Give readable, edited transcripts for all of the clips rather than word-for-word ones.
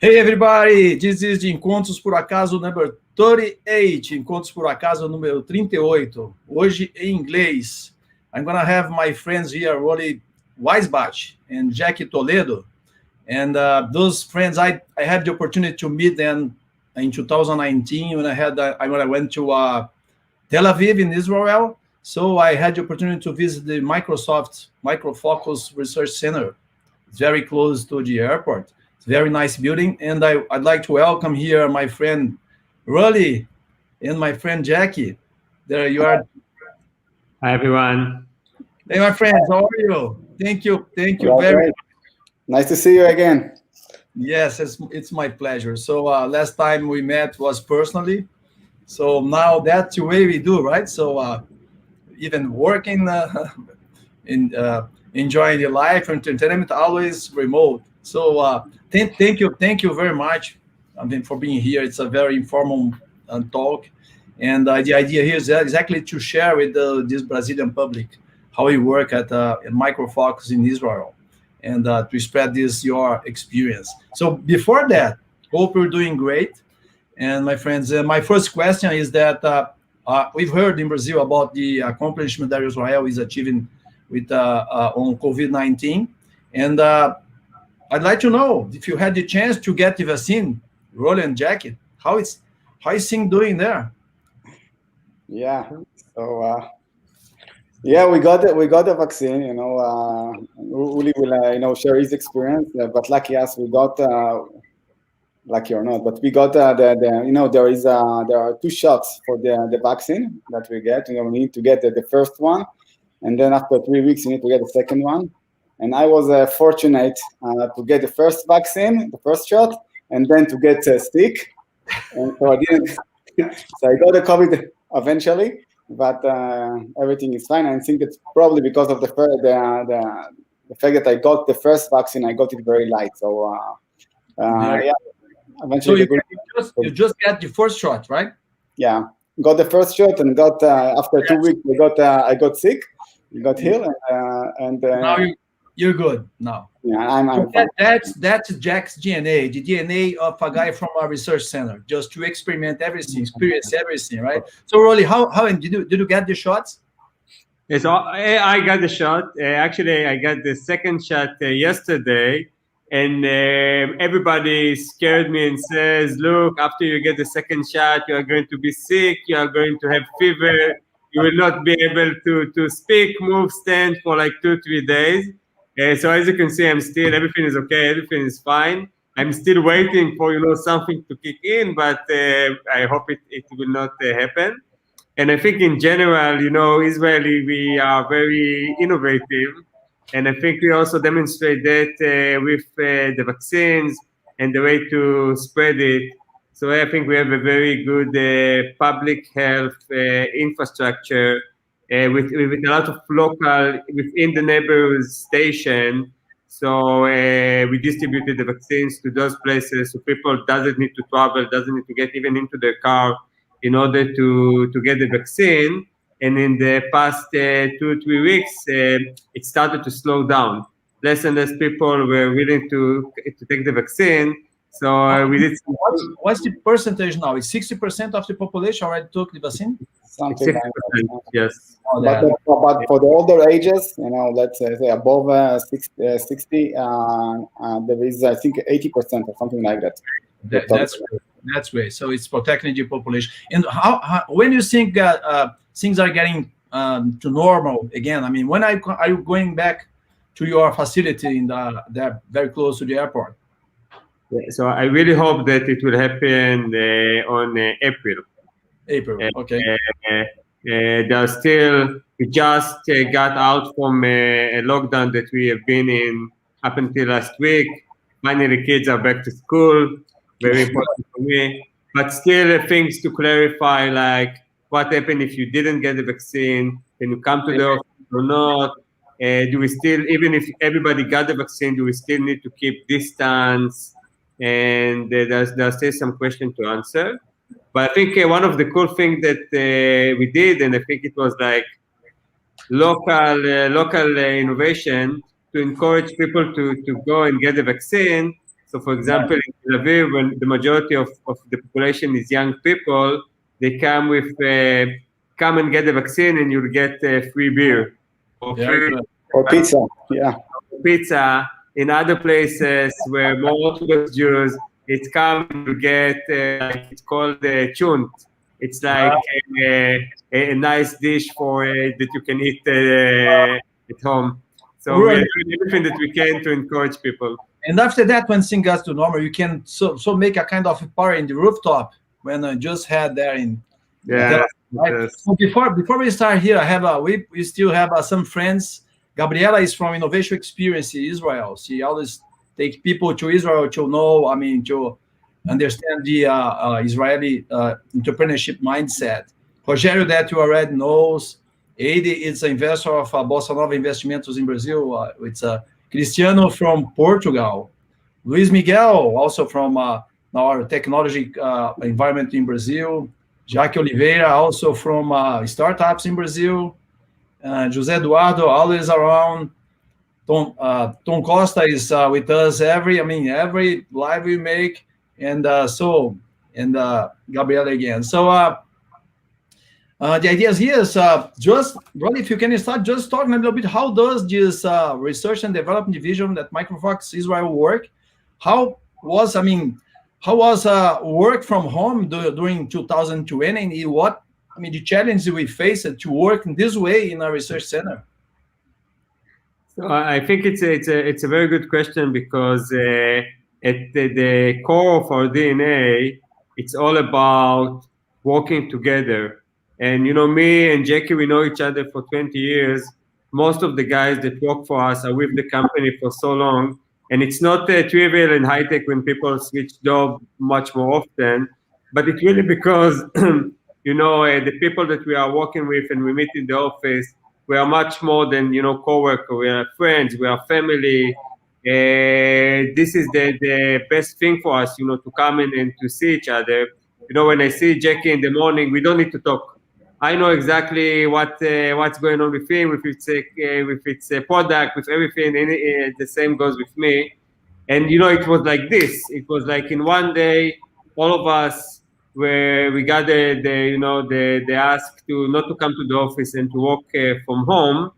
Hey everybody, this is the Encontros por acaso number 38, Encontros por acaso número 38, hoje em inglês. I'm gonna have my friends here, Ruli, Weisbach and Jecky, Toledo. And those friends, I had the opportunity to meet them in 2019 when I went to Tel Aviv in Israel. So I had the opportunity to visit the MicroFocus Research Center. It's very close to the airport. It's a very nice building. And I'd like to welcome here my friend Ruli and my friend Jecky. There you are. Hi, everyone. Hey, my friends, how are you? Thank you Well, very great. much. Nice to see you again. Yes, it's my pleasure. So last time we met was personally. So now that's the way we do, right? So even working in enjoying the life entertainment, always remote. So thank you very much. I mean, for being here. It's a very informal talk, and the idea here is exactly to share with this Brazilian public how we work at MicroFocus in Israel, and to spread this your experience. So before that, hope you're doing great. And my friends, my first question is that we've heard in Brazil about the accomplishment that Israel is achieving with on COVID-19, and I'd like to know if you had the chance to get the vaccine, Ruli and Jecky. How is things doing there? Yeah. So yeah, we got the vaccine. Uli will share his experience. But lucky us, we got lucky or not, but we got there are two shots for the vaccine that we get. We need to get the first one, and then after 3 weeks, you need to get the second one. And I was fortunate to get the first vaccine, the first shot, and then to get sick. And so I didn't. So I got the COVID eventually, but everything is fine. I think it's probably because of the fact that I got the first vaccine, I got it very light. So yeah. Eventually, so you just got the first shot, right? Yeah, got the first shot, and got after 2 weeks, I got sick, got ill, and now you're good now. Yeah, I'm fine. That's Jack's DNA, the DNA of a guy from a research center, just to experiment everything, experience everything, right? So, Ruli, how did you get the shots? Yes, I got the shot. Actually, I got the second shot yesterday. And everybody scared me and says, look, after you get the second shot, you are going to be sick, you are going to have fever, you will not be able to speak, move, stand for like 2-3 days. So as you can see, everything is okay, everything is fine. I'm still waiting for, something to kick in, but I hope it will not happen. And I think in general, Israeli, we are very innovative. And I think we also demonstrate that with the vaccines and the way to spread it. So I think we have a very good public health infrastructure with a lot of local within the neighborhood station. So we distributed the vaccines to those places, so people doesn't need to travel, doesn't need to get even into their car in order to get the vaccine. And in the past 2-3 weeks, it started to slow down. Less and less people were willing to take the vaccine. So we did. What's the percentage now? Is 60% of the population already took the vaccine? Something like that. Yes. But for the older ages, let's say above 60, there is, I think, 80% or something like that. That's great. So it's protecting the population. And how when you think things are getting to normal again? I mean, when are you going back to your facility in there very close to the airport? Yeah, so I really hope that it will happen on April. April, okay. We just got out from a lockdown that we have been in up until last week. Finally, kids are back to school. Very important for me. But still, things to clarify, like what happened if you didn't get the vaccine? Can you come to the office or not? Do we still, even if everybody got the vaccine, do we still need to keep distance? And there's still some question to answer. But I think one of the cool things that we did, and I think it was like local innovation to encourage people to go and get the vaccine, So, for example, in Tel Aviv, when the majority of the population is young people, they come with come and get the vaccine, and you'll get free beer or free or pizza. Yeah. pizza. In other places where more Orthodox Jews, it's come and you get like it's called chunt. It's like a nice dish for that you can eat at home. So we are doing everything that we can to encourage people. And after that, when things got to normal, you can so make a kind of a party in the rooftop when I just had there in. Yeah. Right. So before we start here, I have we still have some friends. Gabriela is from Innovation Experience in Israel. She always takes people to Israel to know, to understand the Israeli entrepreneurship mindset. Rogério, that you already knows. Adi is an investor of Bossa Nova Investimentos in Brazil. It's Cristiano from Portugal. Luis Miguel, also from our technology environment in Brazil. Jecky Oliveira, also from startups in Brazil. José Eduardo, always around. Tom Costa is with us every live we make, and Gabriela again. So the idea here is just, Ronnie, if you can start just talking a little bit, how does this research and development division that MicroFocus Israel work? How was work from home during 2020, and what the challenges we faced to work in this way in our research center? So I think it's a very good question, because at the core of our DNA, it's all about working together. And me and Jecky, we know each other for 20 years. Most of the guys that work for us are with the company for so long, and it's not trivial and high tech when people switch job much more often. But it's really because the people that we are working with and we meet in the office, we are much more than co-worker. We are friends. We are family. This is the best thing for us, to come in and to see each other. When I see Jecky in the morning, we don't need to talk. I know exactly what's going on with him, if it's a product, with everything. The same goes with me. And it was like this. It was like in one day, all of us, where we got the ask to not to come to the office and to work from home.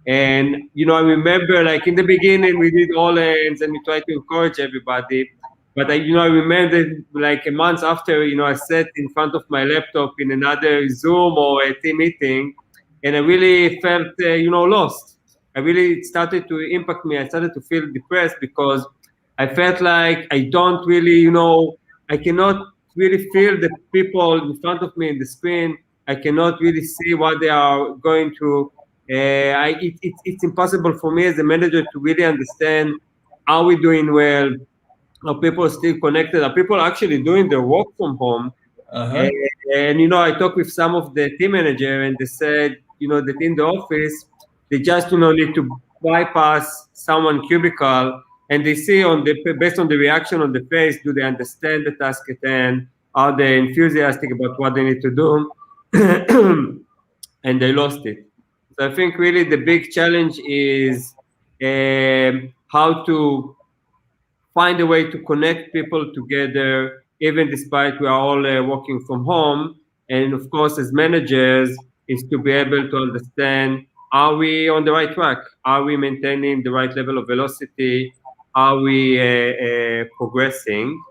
And I remember, like, in the beginning we did all hands and we tried to encourage everybody. But I remember, like, a month after, I sat in front of my laptop in another Zoom or a team meeting, and I really felt lost. It started to impact me. I started to feel depressed, because I felt like I don't really, I cannot really feel the people in front of me in the screen. I cannot really see what they are going through. It's impossible for me as a manager to really understand, are we doing well? Are people still connected? Are people actually doing their work from home? Uh-huh. And I talked with some of the team manager, and they said, that in the office, they just need to bypass someone cubicle, and they see based on the reaction on the face, do they understand the task at hand? Are they enthusiastic about what they need to do? And they lost it. So I think really the big challenge is how to find a way to connect people together, even despite we are all working from home. And of course, as managers, is to be able to understand, are we on the right track? Are we maintaining the right level of velocity? Are we progressing?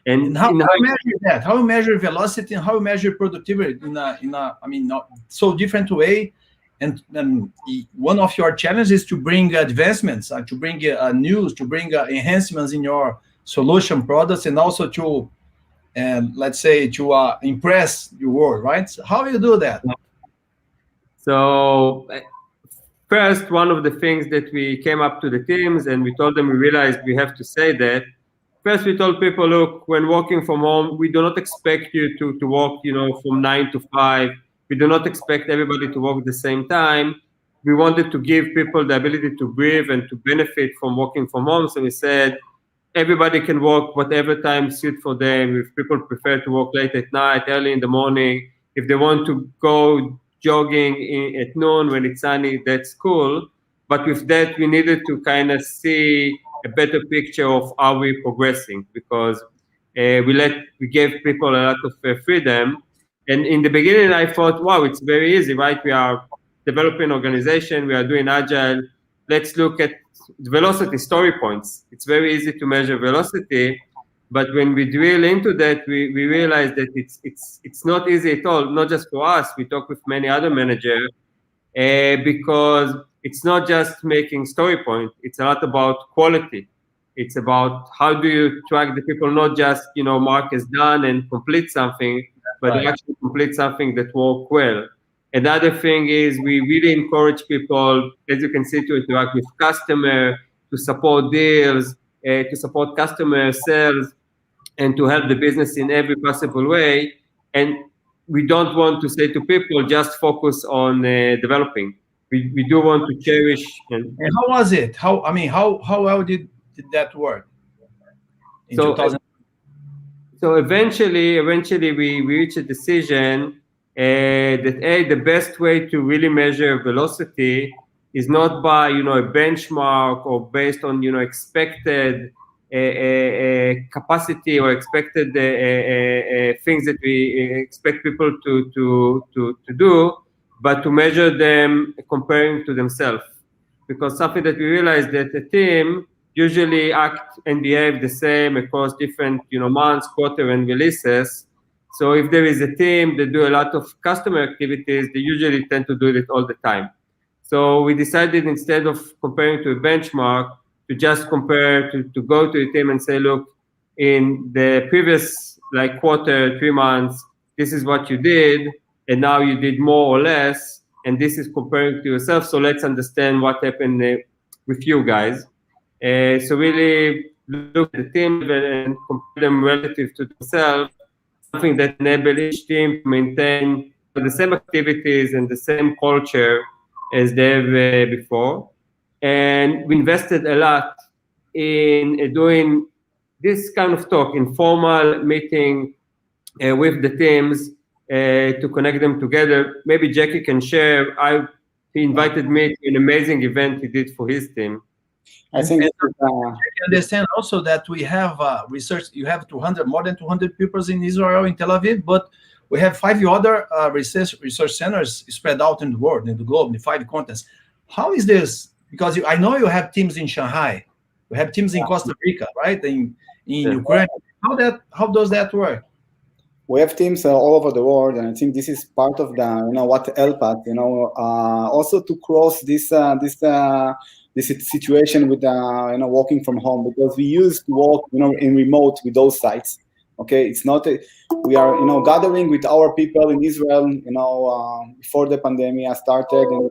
And how you measure that? How you measure velocity and how you measure productivity in a so different way? And one of your challenges is to bring advancements, to bring news, to bring enhancements in your solution products, and also to, let's say, to impress your world, right? So how you do that? So first, one of the things that we came up to the teams and we told them, we realized we have to say that. First, we told people, look, when working from home, we do not expect you to work, from 9 to 5. We do not expect everybody to work at the same time. We wanted to give people the ability to breathe and to benefit from working from home. So we said, everybody can work whatever time suits for them. If people prefer to work late at night, early in the morning, if they want to go jogging at noon when it's sunny, that's cool. But with that, we needed to kind of see a a better picture of how we're progressing, because we gave people a lot of freedom. And in the beginning, I thought, wow, it's very easy, right? We are developing organization, we are doing agile. Let's look at velocity story points. It's very easy to measure velocity, but when we drill into that, we realize that it's not easy at all. Not just for us. We talk with many other managers because it's not just making story point. It's a lot about quality. It's about how do you track the people, not just mark as done and complete something, but Right. actually complete something that work well. Another thing is we really encourage people, as you can see, to interact with customer, to support deals, to support customer sales, and to help the business in every possible way. And we don't want to say to people, just focus on developing. We do want to cherish. And how was it? How well did that work in So, 2000? So eventually we reached a decision that the best way to really measure velocity is not by a benchmark or based on expected capacity or expected things that we expect people to do, but to measure them comparing to themselves. Because something that we realized that a team usually act and behave the same across different months, quarter, and releases. So if there is a team that do a lot of customer activities, they usually tend to do it all the time. So we decided, instead of comparing to a benchmark, to just compare, to go to a team and say, look, in the previous quarter, 3 months, this is what you did, and now you did more or less, and this is comparing to yourself. So let's understand what happened with you guys. So really look at the team and compare them relative to themselves, something that enables each team to maintain the same activities and the same culture as they have before. And we invested a lot in doing this kind of talk, informal meeting with the teams to connect them together. Maybe Jecky can share. He invited me to an amazing event he did for his team. I think I understand also that we have research. You have more than 200 people in Israel, in Tel Aviv, but we have 5 other research centers spread out in the world, in the globe, in 5 continents. How is this? Because I know you have teams in Shanghai, you have teams in Costa Rica, right? In Ukraine. How does that work? We have teams all over the world, and I think this is part of the what help us also to cross this situation with working from home, because we used to work in remote with those sites. Okay, it's not we are gathering with our people in Israel before the pandemia started, and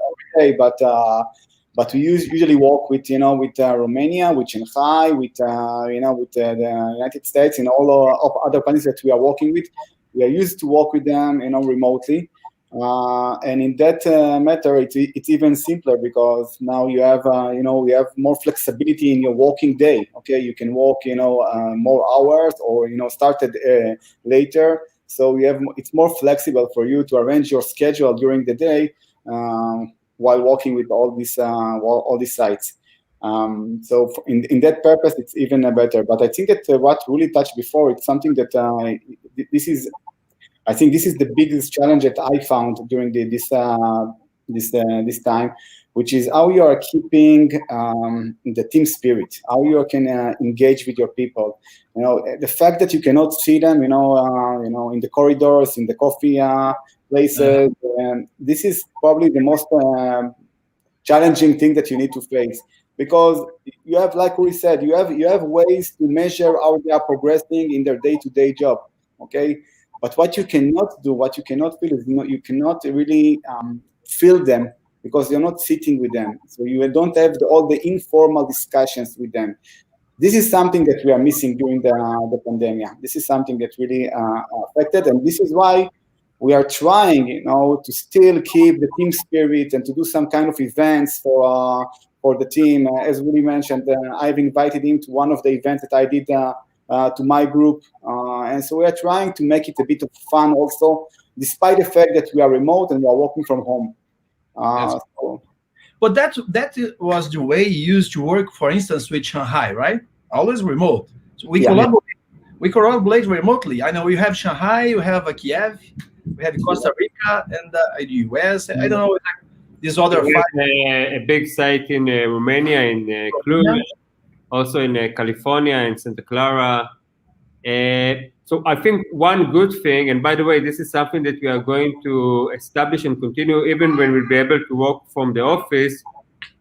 but we usually work with Romania, with Shanghai, with the United States, and all of other countries that we are working with. We are used to work with them remotely, and in that matter, it's even simpler, because now you have we have more flexibility in your working day. Okay, you can work more hours, or started later, so it's more flexible for you to arrange your schedule during the day while working with all these sites. So in that purpose, it's even better. But I think that what Ruli touched before, it's something that I think this is the biggest challenge that I found during this time, which is how you are keeping the team spirit, how you can engage with your people. The fact that you cannot see them, in the corridors, in the coffee places. This is probably the most challenging thing that you need to face, because you have, like we said, you have ways to measure how they are progressing in their day-to-day job. Okay, but what you cannot do, what you cannot feel, is you cannot really feel them, because you're not sitting with them, so you don't have all the informal discussions with them. This is something that we are missing during the pandemia. This is something that really affected, and this is why we are trying, to still keep the team spirit and to do some kind of events for the team. As Ruli mentioned, I've invited him to one of the events that I did to my group, and so we are trying to make it a bit of fun also, despite the fact that we are remote and we are working from home. But that was the way you used to work, for instance, with Shanghai, right? Always remote. So we collaborate remotely. I know you have Shanghai, you have Kiev, we have Costa Rica, and the US. I don't know these other We five. have a big site in Romania, in Cluj, also in California, in Santa Clara. So I think one good thing, and by the way, this is something that we are going to establish and continue, even when we'll be able to work from the office,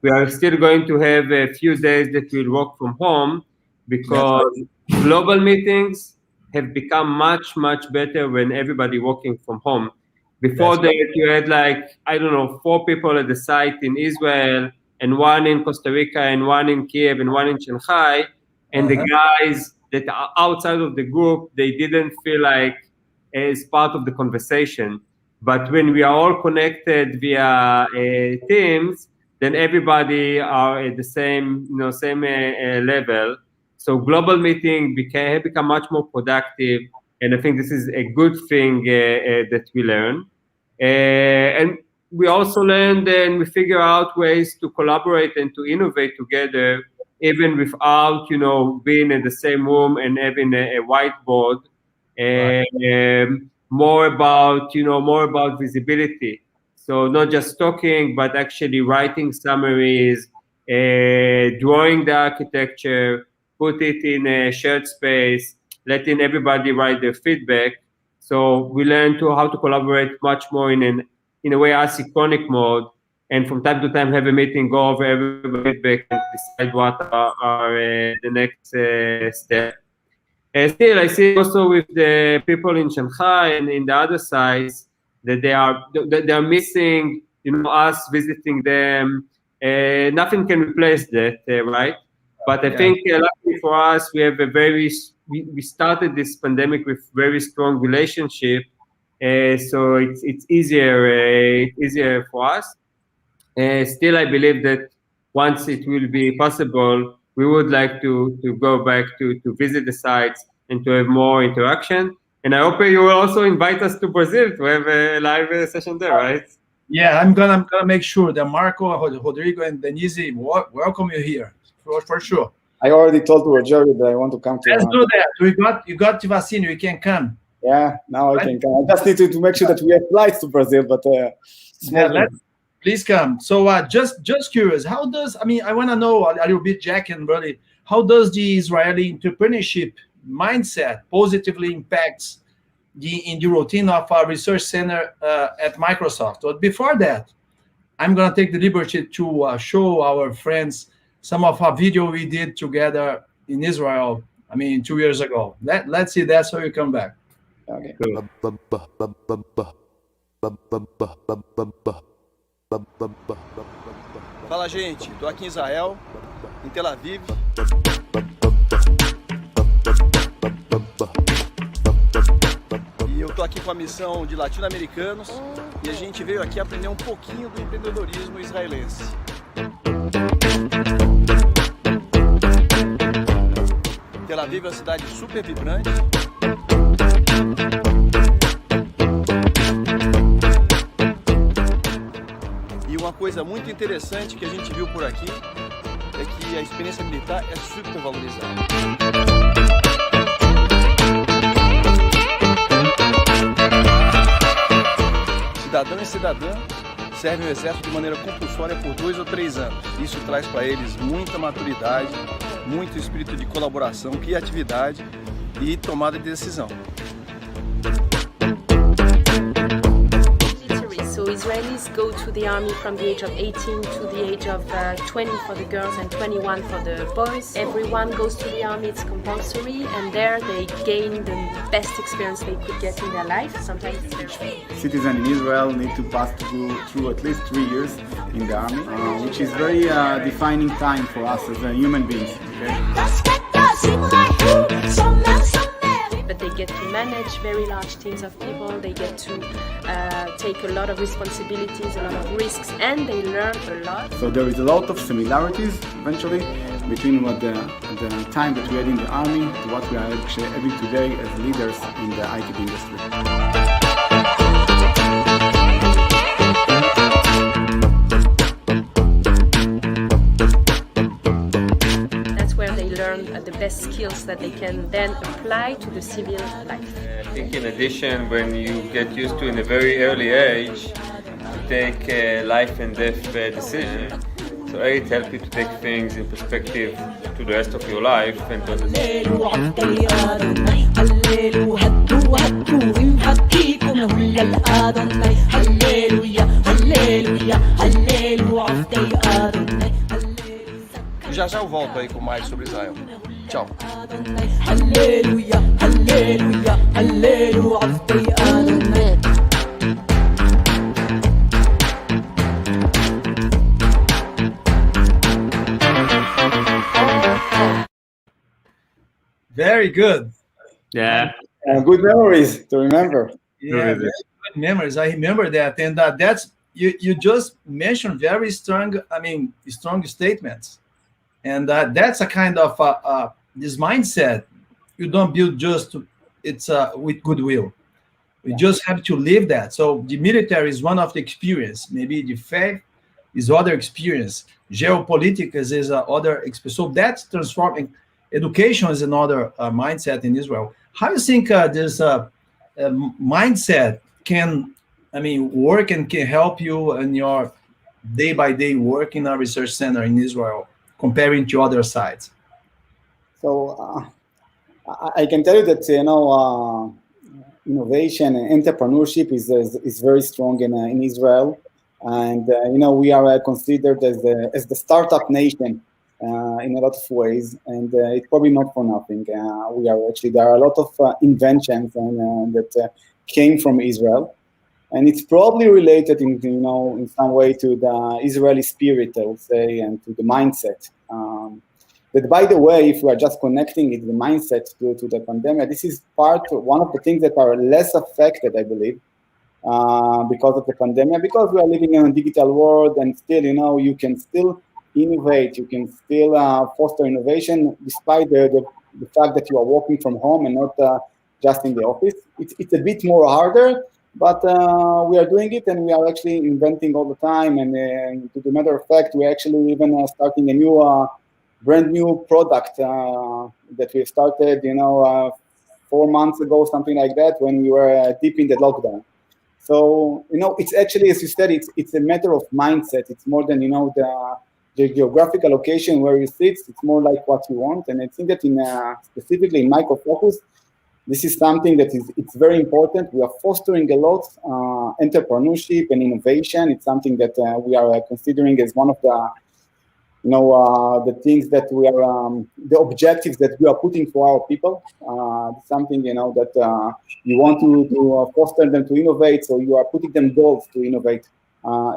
we are still going to have a few days that we'll work from home, because global meetings have become much, much better when everybody working from home. Before that, you had like, I don't know, 4 people at the site in Israel, and 1 in Costa Rica, and 1 in Kiev, and 1 in Shanghai, and the guys that are outside of the group, they didn't feel like as part of the conversation. But when we are all connected via Teams, then everybody are at the same, same level. So global meeting have become much more productive, and I think this is a good thing that we learn. And we also learned and we figure out ways to collaborate and to innovate together, even without, being in the same room and having a whiteboard. More about visibility. So not just talking, but actually writing summaries, drawing the architecture, put it in a shared space, letting everybody write their feedback. So we learn how to collaborate much more in a way asynchronous mode, and from time to time have a meeting, go over everybody's feedback, and decide what are the next step. Still, I see also with the people in Shanghai and in the other sites that they are missing, us visiting them. Nothing can replace that, right? But I think luckily for us, we have we started this pandemic with very strong relationship, so it's easier for us. Still, I believe that once it will be possible, we would like to go back to visit the sites and to have more interaction. And I hope you will also invite us to Brazil to have a live session there, right? Yeah, I'm gonna make sure that Marco, Rodrigo, and Denise welcome you here for sure. I already told Roger that I want to come to. Let's do that. You got the vaccine. You can come. Yeah, now I can come. I just need to make sure that we have flights to Brazil, but please come. So just curious, how does, I want to know a little bit, Jack and Ruli, how does the Israeli entrepreneurship mindset positively impacts in the routine of our research center at Microsoft? But before that, I'm going to take the liberty to show our friends some of our video we did together in Israel, 2 years ago. Let's see that, so you come back. Okay. Fala, gente. Tô aqui em Israel, em Tel Aviv. E eu tô aqui com a missão de latino-americanos e a gente veio aqui aprender um pouquinho do empreendedorismo israelense. Tel Aviv é uma cidade super vibrante. E uma coisa muito interessante que a gente viu por aqui é que a experiência militar é super valorizada. Cidadão e cidadã servem o exército de maneira compulsória por 2 ou 3 anos. Isso traz para eles muita maturidade, muito espírito de colaboração, criatividade e tomada de decisão. So Israelis go to the army from the age of 18 to the age of 20 for the girls and 21 for the boys. Everyone goes to the army, it's compulsory, and there they gain the best experience they could get in their life. Sometimes it's very Citizens in Israel need to pass through at least 3 years in the army, which is very defining time for us as human beings. Okay? But they get to manage very large teams of people, they get to take a lot of responsibilities, a lot of risks, and they learn a lot. So there is a lot of similarities, eventually, between what the time that we had in the army to what we are actually having today as leaders in the IT industry. learn the best skills that they can then apply to the civil life. I think in addition, when you get used to in a very early age to take a life and death decision, so it helps you to take things in perspective to the rest of your life and to understand. Já já eu volto aí com mais sobre Israel. Tchau. Alleluia, alleluia, alleluia, Adonai. Very good. Yeah. Good memories to remember. Yeah, very good memories. I remember that, and that's you just mentioned very strong. I mean, strong statements, and that's a kind of this mindset. You don't build just it's with goodwill. We just have to live that. So the military is one of the experience. Maybe the faith is other experience. Geopolitics is other experience. So that's transforming. Education is another mindset in Israel. How do you think this mindset can, I mean, work and can help you in your day-by-day work in a research center in Israel, comparing to other sites? So I can tell you that innovation and entrepreneurship is very strong in Israel, and we are considered as the startup nation. In a lot of ways, and it's probably not for nothing. There are a lot of inventions that came from Israel, and it's probably related in some way to the Israeli spirit, I would say, and to the mindset. That, by the way, if we are just connecting it, the mindset to the pandemic, this is one of the things that are less affected, I believe, because of the pandemic, because we are living in a digital world, and still, you can still innovate, you can still foster innovation despite the fact that you are working from home and not just in the office. It's a bit more harder, but we are doing it, and we are actually inventing all the time. And to the matter of fact, we're actually even starting a brand new product that we started, 4 months ago, something like that, when we were deep in the lockdown. So, it's actually, as you said, it's a matter of mindset. It's more than, the geographical location where you sit. It's more like what you want. And I think that specifically in MicroFocus, this is something that it's very important. We are fostering a lot entrepreneurship and innovation. It's something that we are considering as one of the things that we are, the objectives that we are putting for our people. Something, that you want to foster them to innovate. So you are putting them goals to innovate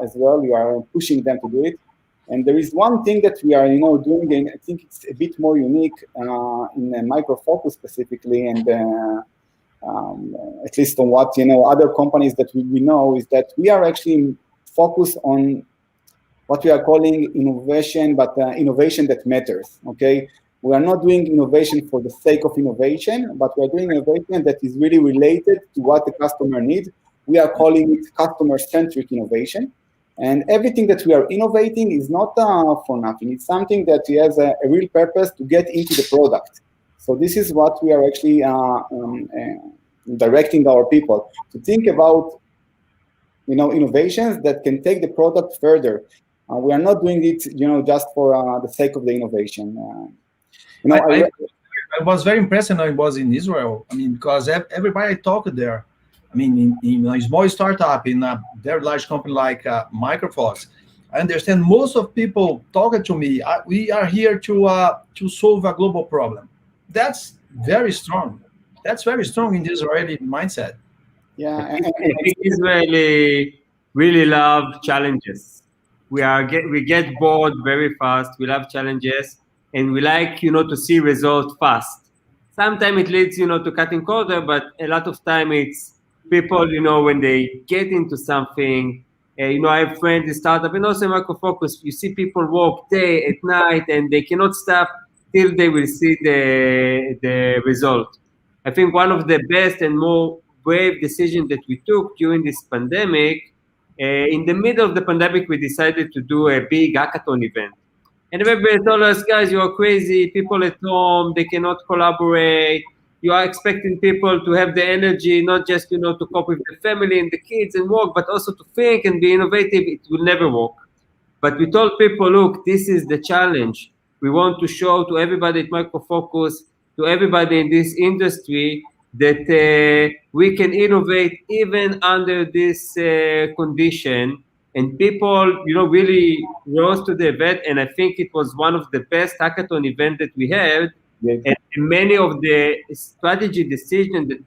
as well. You are pushing them to do it. And there is one thing that we are, doing, and I think it's a bit more unique in MicroFocus specifically, and at least on what other companies that we know, is that we are actually focused on what we are calling innovation, but innovation that matters. Okay, we are not doing innovation for the sake of innovation, but we are doing innovation that is really related to what the customer needs. We are calling it customer-centric innovation. And everything that we are innovating is not for nothing. It's something that has a real purpose to get into the product. So this is what we are actually directing our people to think about, innovations that can take the product further. We are not doing it, just for the sake of the innovation. I was very impressed when I was in Israel. I mean, because everybody I talked there, I mean, in a small startup, in a very large company like MicroFocus, I understand most of people talking to me, we are here to solve a global problem. That's very strong. That's very strong in the Israeli mindset. Yeah, I think Israeli really love challenges. We get bored very fast. We love challenges, and we like to see results fast. Sometimes it leads to cutting corner, but a lot of time it's people, when they get into something, I have friends in startup and also MicroFocus, you see people work day at night and they cannot stop till they will see the result. I think one of the best and more brave decisions that we took during this pandemic, in the middle of the pandemic, we decided to do a big hackathon event. And everybody told us, guys, you are crazy. People at home, they cannot collaborate. You are expecting people to have the energy, not just, to cope with the family and the kids and work, but also to think and be innovative. It will never work. But we told people, look, this is the challenge. We want to show to everybody at MicroFocus, to everybody in this industry, that we can innovate even under this condition. And people, really rose to the event. And I think it was one of the best hackathon events that we had. Yes. And many of the strategy decisions that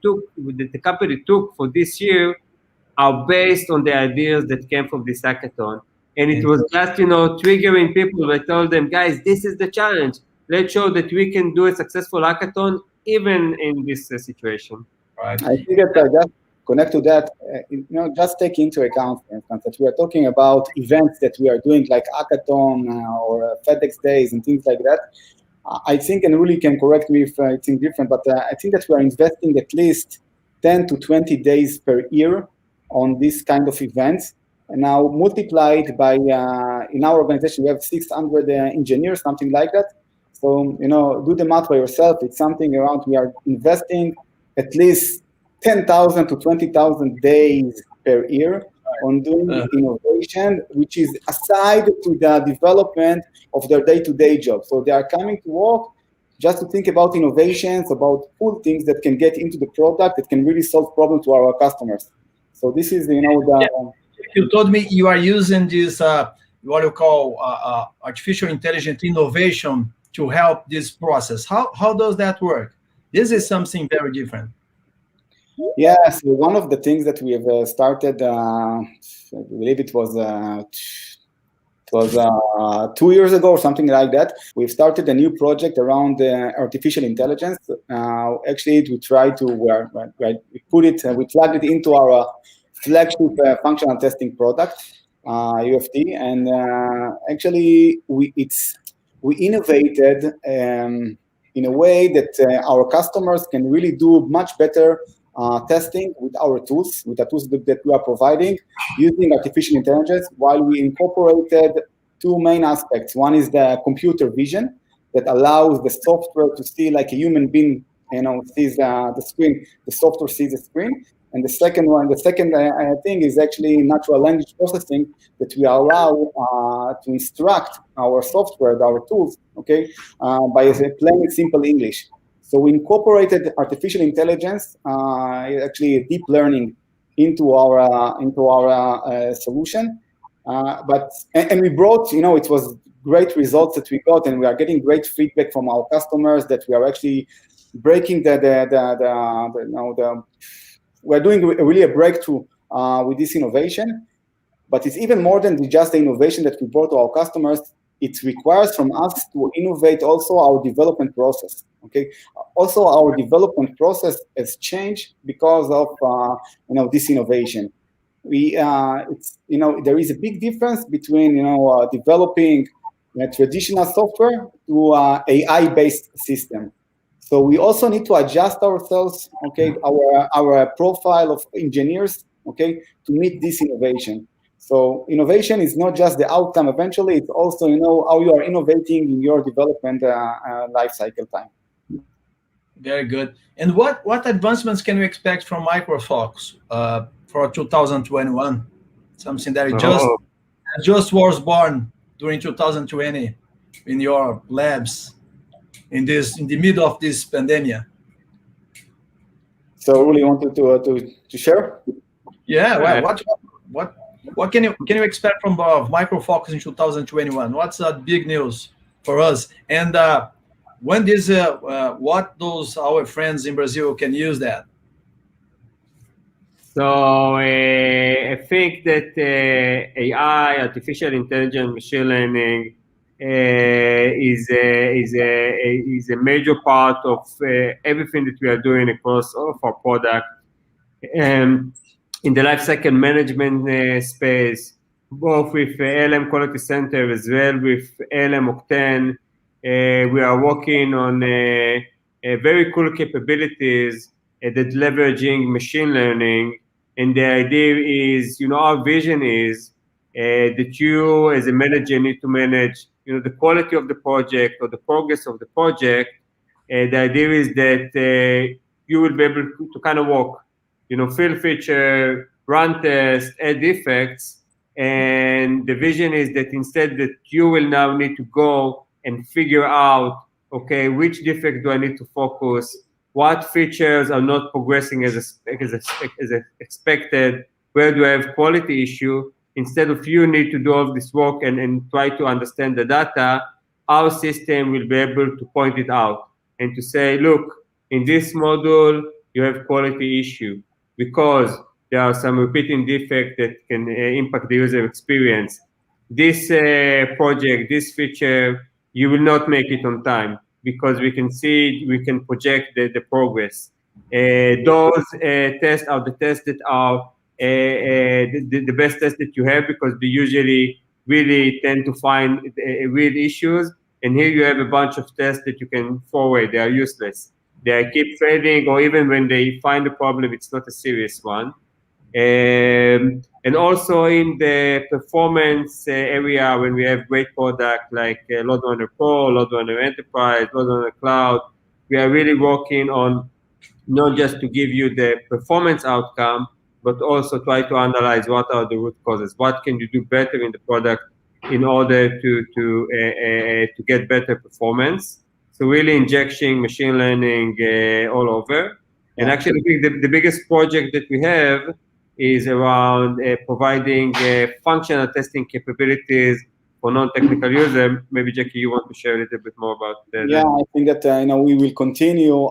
the company took for this year are based on the ideas that came from this hackathon. And it was just, triggering people. I told them, guys, this is the challenge. Let's show that we can do a successful hackathon even in this situation. Right. I think that just connect to that, just take into account, for instance, that we are talking about events that we are doing like hackathon or FedEx days and things like that. I think, and Ruli can correct me if I think different, but I think that we are investing at least 10 to 20 days per year on this kind of events. And now multiplied by, in our organization, we have 600 engineers, something like that. So, do the math by yourself. It's something around, we are investing at least 10,000 to 20,000 days per year on doing innovation, which is aside to the development of their day-to-day job. So they are coming to work just to think about innovations, about cool things that can get into the product that can really solve problems to our customers. So this is, You told me you are using this, what you call artificial intelligence innovation to help this process. How does that work? This is something very different. Yeah, so one of the things that we have started, I believe it was 2 years ago or something like that. We've started a new project around artificial intelligence. Actually, we tried to we plugged it into our flagship functional testing product, UFT, and actually we innovated in a way that our customers can really do much better testing with our tools, with the tools that we are providing using artificial intelligence, while we incorporated two main aspects. One is the computer vision that allows the software to see like a human being, sees the screen, the software sees the screen. And the second thing is actually natural language processing that we allow to instruct our software, our tools, by plain simple English. So we incorporated artificial intelligence, actually deep learning, into our solution. And we brought, it was great results that we got, and we are getting great feedback from our customers that we are actually breaking we're doing really a breakthrough with this innovation. But it's even more than just the innovation that we brought to our customers. It requires from us to innovate also our development process. Also, our development process has changed because of this innovation. There is a big difference between developing traditional software to AI-based system. So we also need to adjust ourselves, our profile of engineers, to meet this innovation. So innovation is not just the outcome eventually, it's also, how you are innovating in your development life cycle time. Very good. And what advancements can we expect from MicroFocus for 2021? Something that just was born during 2020 in your labs in the middle of this pandemia. So Ruli, you wanted to share? Yeah. Well, what can you expect from MicroFocus in 2021? What's big news for us? And when this our friends in Brazil can use that? So I think that AI, artificial intelligence, machine learning is a major part of everything that we are doing across all of our product. In the lifecycle management space, both with ALM Quality Center as well with ALM Octane, we are working on very cool capabilities that leveraging machine learning. And the idea is, our vision is that you as a manager need to manage the quality of the project or the progress of the project, the idea is that you will be able to kind of walk, fill feature, run tests, add defects, and the vision is that instead that you will now need to go and figure out, okay, which defect do I need to focus, what features are not progressing as expected, where do I have quality issue. Instead of you need to do all this work and try to understand the data, our system will be able to point it out and to say, look, in this module, you have quality issue because there are some repeating defects that can impact the user experience. This project, this feature, you will not make it on time because we can see, we can project the progress. Those tests are the tests that are the best tests that you have because they usually really tend to find real issues. And here you have a bunch of tests that you can forward. They are useless. They keep failing, or even when they find a problem, it's not a serious one. And also in the performance area, when we have great product like Load Runner Pro, Load Runner Enterprise, Load Runner Cloud, we are really working on not just to give you the performance outcome, but also try to analyze what are the root causes. What can you do better in the product in order to get better performance? So really injecting machine learning all over. And actually, I think the biggest project that we have is around providing functional testing capabilities for non-technical users. Maybe Jecky, you want to share a little bit more about that? Yeah, I think that we will continue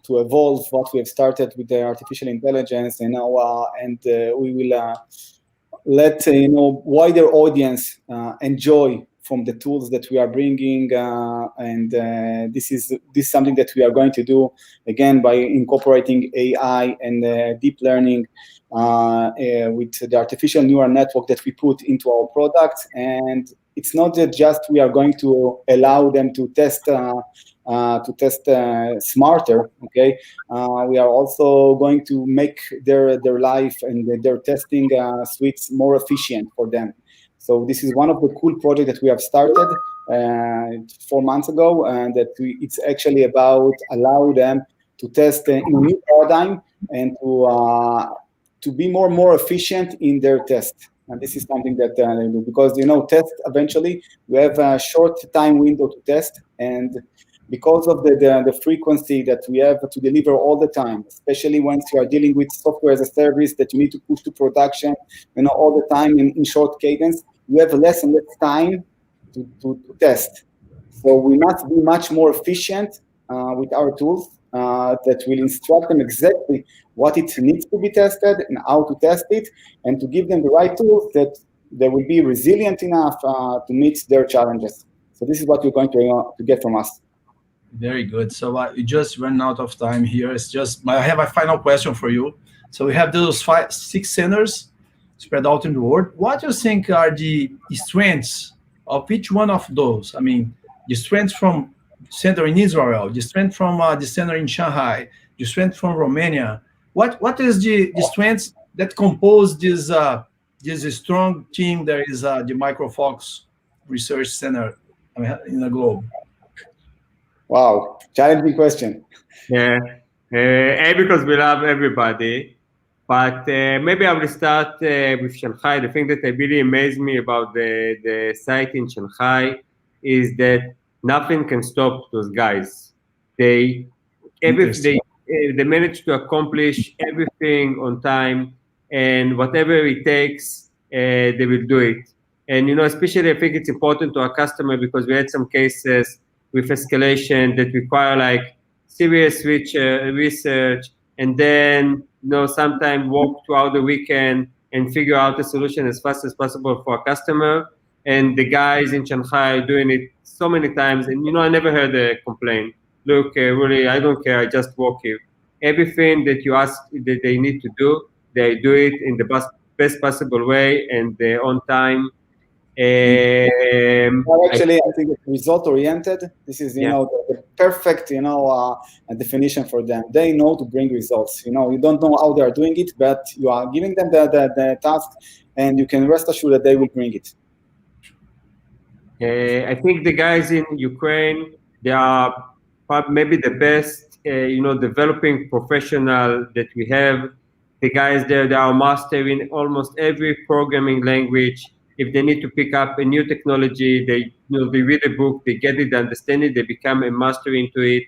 to evolve what we have started with the artificial intelligence, and we will let wider audience enjoy from the tools that we are bringing, and this is something that we are going to do again by incorporating AI and deep learning with the artificial neural network that we put into our products. And it's not that just we are going to allow them to test smarter. Okay, we are also going to make their life and their testing suites more efficient for them. So this is one of the cool projects that we have started 4 months ago, and it's actually about allow them to test in a new paradigm and to be more efficient in their test. And this is something that they do because test eventually we have a short time window to test, and because of the frequency that we have to deliver all the time, especially once you are dealing with software as a service that you need to push to production, all the time in short cadence, you have less and less time to test. So we must be much more efficient with our tools that will instruct them exactly what it needs to be tested and how to test it, and to give them the right tools that they will be resilient enough to meet their challenges. So this is what you're going to get from us. Very good. So we just ran out of time here. I have a final question for you. So we have those 6 centers spread out in the world. What do you think are the strengths of each one of those? I mean, the strengths from center in Israel, the strength from the center in Shanghai, the strength from Romania. What is the strengths that compose this strong team that is the MicroFocus Research Center in the globe? Wow, challenging question. Yeah, because we love everybody, but maybe I will start with Shanghai. The thing that really amazed me about the site in Shanghai is that nothing can stop those guys. They manage to accomplish everything on time, and whatever it takes, they will do it. And especially I think it's important to our customer because we had some cases with escalation that require like serious research, and then sometimes work throughout the weekend and figure out a solution as fast as possible for a customer. And the guys in Shanghai are doing it so many times, and I never heard a complaint. Look, really, I don't care. I just work here. Everything that you ask that they need to do, they do it in the best possible way and on time. Actually, I think it's result-oriented. This is, the perfect, definition for them. They know to bring results. You don't know how they are doing it, but you are giving them the task, and you can rest assured that they will bring it. I think the guys in Ukraine, they are maybe the best, developing professional that we have. The guys there, they are mastering almost every programming language. If they need to pick up a new technology, they read a book, they get it, they understand it, they become a master into it,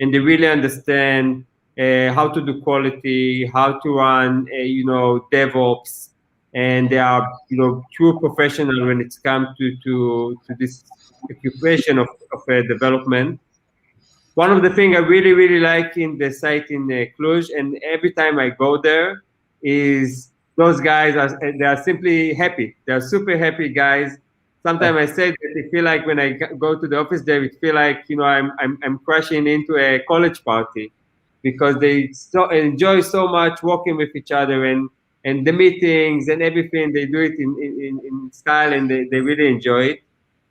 and they really understand how to do quality, how to run, DevOps, and they are, true professional when it's come to this occupation of development. One of the things I really, really like in the site in Cluj, and every time I go there, is those guys they are simply happy. They are super happy guys. Sometimes I say that I feel like when I go to the office there, it feel like I'm crashing into a college party, because they enjoy so much working with each other, and the meetings and everything, they do it in style, and they really enjoy it.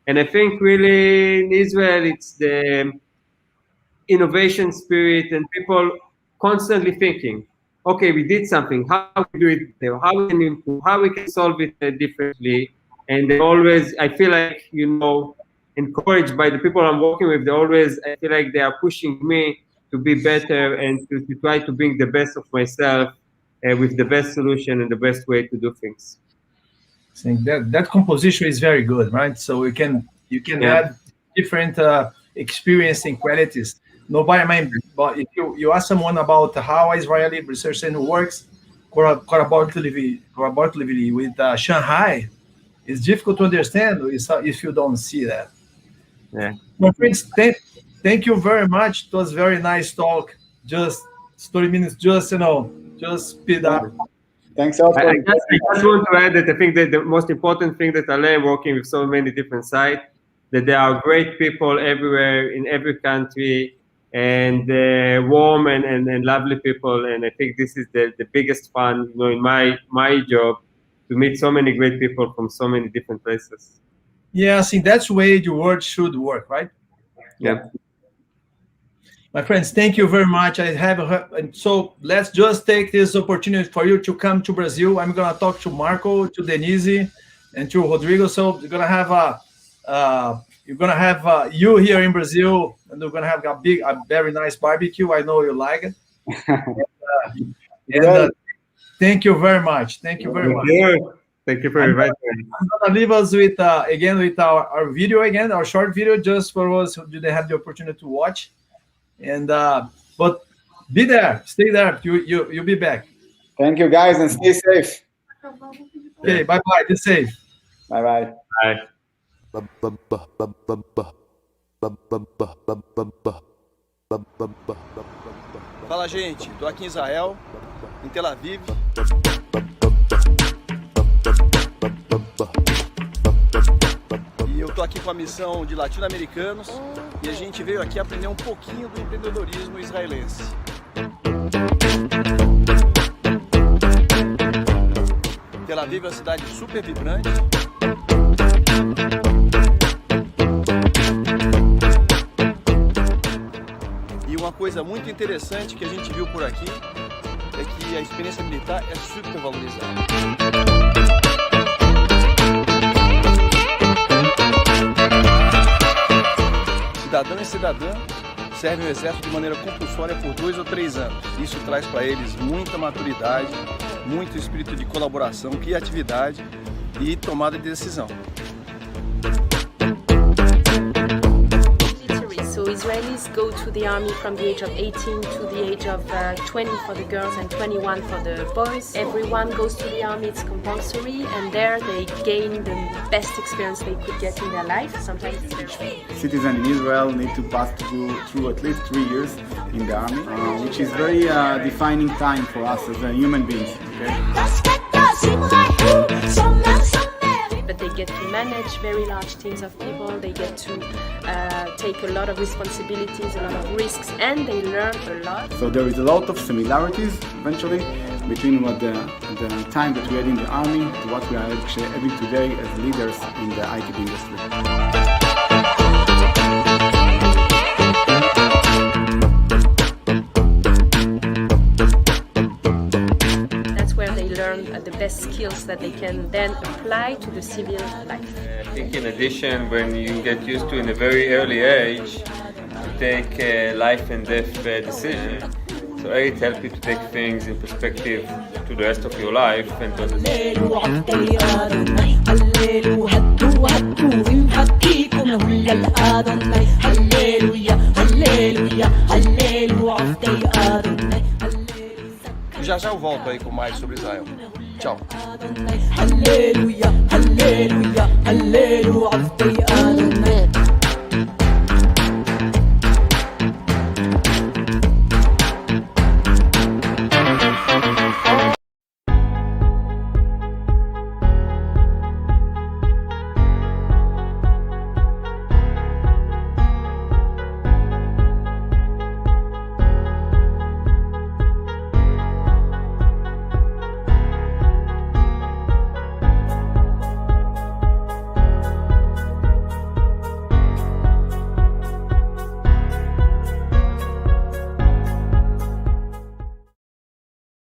And I think really in Israel, it's the innovation spirit and people constantly thinking, okay, we did something, how we do it better, how we can improve, how we can solve it differently. And they always, I feel like, encouraged by the people I'm working with, I feel like they are pushing me to be better and to try to bring the best of myself with the best solution and the best way to do things. I think that composition is very good, right? So you can add different experiencing qualities. Nobody mind, but if you ask someone about how Israeli research center works collaboratively with Shanghai, it's difficult to understand if you don't see that. Yeah. My friends, thank you very much. It was very nice talk. Just 30 minutes, just speed up. Thanks also. I just want to add that I think that the most important thing that I learned working with so many different sites, that there are great people everywhere in every country, and warm and lovely people. And I think this is the biggest fun, in my job, to meet so many great people from so many different places. Yeah, I think that's the way the world should work, right? Yeah. My friends, thank you very much. So let's just take this opportunity for you to come to Brazil. I'm gonna talk to Marco, to Denise, and to Rodrigo. So we're gonna have you here in Brazil, and we're gonna have a very nice barbecue. I know you like it. Thank you very much. Thank you very much. Thank you for inviting me. I'm gonna leave us with our video again, our short video, just for us who didn't have the opportunity to watch. And but be there, stay there. You'll be back. Thank you, guys, and stay safe. Okay, bye bye. Be safe. Bye bye. Fala, gente. Tô aqui em Israel, em Tel Aviv. E eu tô aqui com a missão de latino-americanos e a gente veio aqui aprender um pouquinho do empreendedorismo israelense. Tel Aviv é uma cidade super vibrante. E uma coisa muito interessante que a gente viu por aqui é que a experiência militar é super valorizada. Cidadão e cidadã servem o exército de maneira compulsória por 2 ou 3 anos. Isso traz para eles muita maturidade, muito espírito de colaboração, criatividade e tomada de decisão. So Israelis go to the army from the age of 18 to the age of 20 for the girls and 21 for the boys. Everyone goes to the army, it's compulsory, and there they gain the best experience they could get in their life. Sometimes it's very free. Citizens in Israel need to pass through at least 3 years in the army, which is very defining time for us as human beings. Okay? But they get to manage very large teams of people, they get to take a lot of responsibilities, a lot of risks, and they learn a lot. So there is a lot of similarities, eventually, between what the time that we had in the army to what we are actually having today as leaders in the IT industry. That's where they learn the best skills skills that they can then apply to the civil life. I think in addition, when you get used to in a very early age to take life and death decision, so it helps you to take things in perspective to the rest of your life and to Já já eu volto aí com mais sobre Israel. Tchau. Hallelujah, hallelujah, hallelujah,